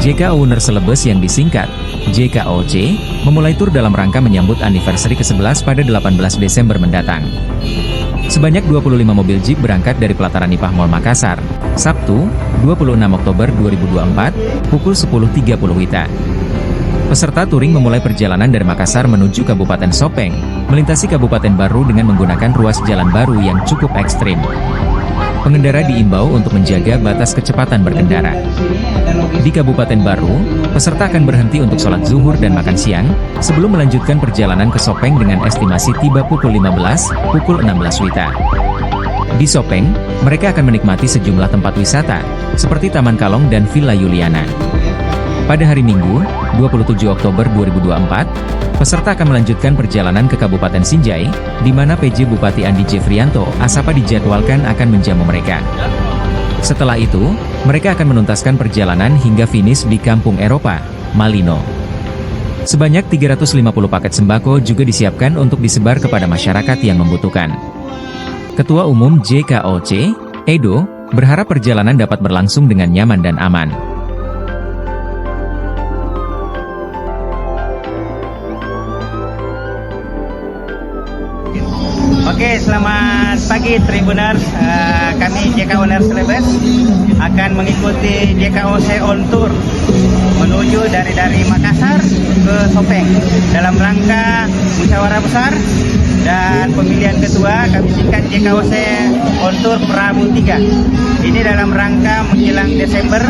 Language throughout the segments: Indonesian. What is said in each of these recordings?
JK Owner Celebes yang disingkat JKOC, memulai tur dalam rangka menyambut anniversary ke-11 pada 18 Desember mendatang. Sebanyak 25 mobil Jeep berangkat dari pelataran Nipah Mall Makassar, Sabtu, 26 Oktober 2024, pukul 10.30 WITA. Peserta touring memulai perjalanan dari Makassar menuju Kabupaten Sopeng, melintasi Kabupaten Baru dengan menggunakan ruas jalan baru yang cukup ekstrim. Pengendara diimbau untuk menjaga batas kecepatan berkendara. Di Kabupaten Baru, peserta akan berhenti untuk sholat zuhur dan makan siang, sebelum melanjutkan perjalanan ke Sopeng dengan estimasi tiba pukul 15, pukul 16 WITA. Di Sopeng, mereka akan menikmati sejumlah tempat wisata, seperti Taman Kalong dan Villa Yuliana. Pada hari Minggu, 27 Oktober 2024, peserta akan melanjutkan perjalanan ke Kabupaten Sinjai, di mana PJ Bupati Andi Jefrianto Asapa dijadwalkan akan menjamu mereka. Setelah itu, mereka akan menuntaskan perjalanan hingga finish di Kampung Eropa, Malino. Sebanyak 350 paket sembako juga disiapkan untuk disebar kepada masyarakat yang membutuhkan. Ketua Umum JKOC, Edo, berharap perjalanan dapat berlangsung dengan nyaman dan aman. Oke, selamat pagi Tribuners. Kami JK Owner Celebes akan mengikuti JKOC on tour menuju dari Makassar ke Sopeng dalam rangka musyawarah besar dan pemilihan ketua. Kami singkat JKOC on tour Pramu 3. Ini dalam rangka menjelang Desember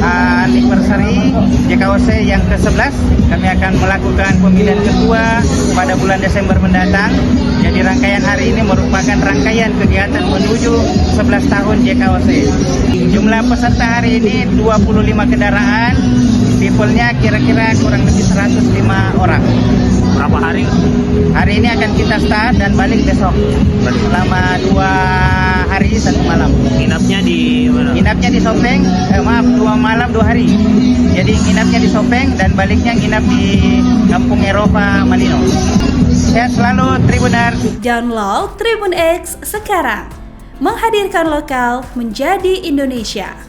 anniversary JKOC yang ke-11. Kami akan melakukan pemilihan ketua pada bulan Desember mendatang. Jadi rangkaian hari ini merupakan rangkaian kegiatan menuju 11 tahun JKOC. Jumlah peserta hari ini 25 kendaraan, people-nya kira-kira kurang lebih 105 orang. Berapa hari? Hari ini akan kita start dan balik besok. Selama 2 hari 1 malam. Nginapnya di mana? Nginapnya di Sopeng, 2 malam 2 hari. Jadi nginapnya di Sopeng dan baliknya nginap di Kampung Eropa, Malino. Sehat selalu Tribuners. Download Tribun X sekarang. Menghadirkan lokal menjadi Indonesia.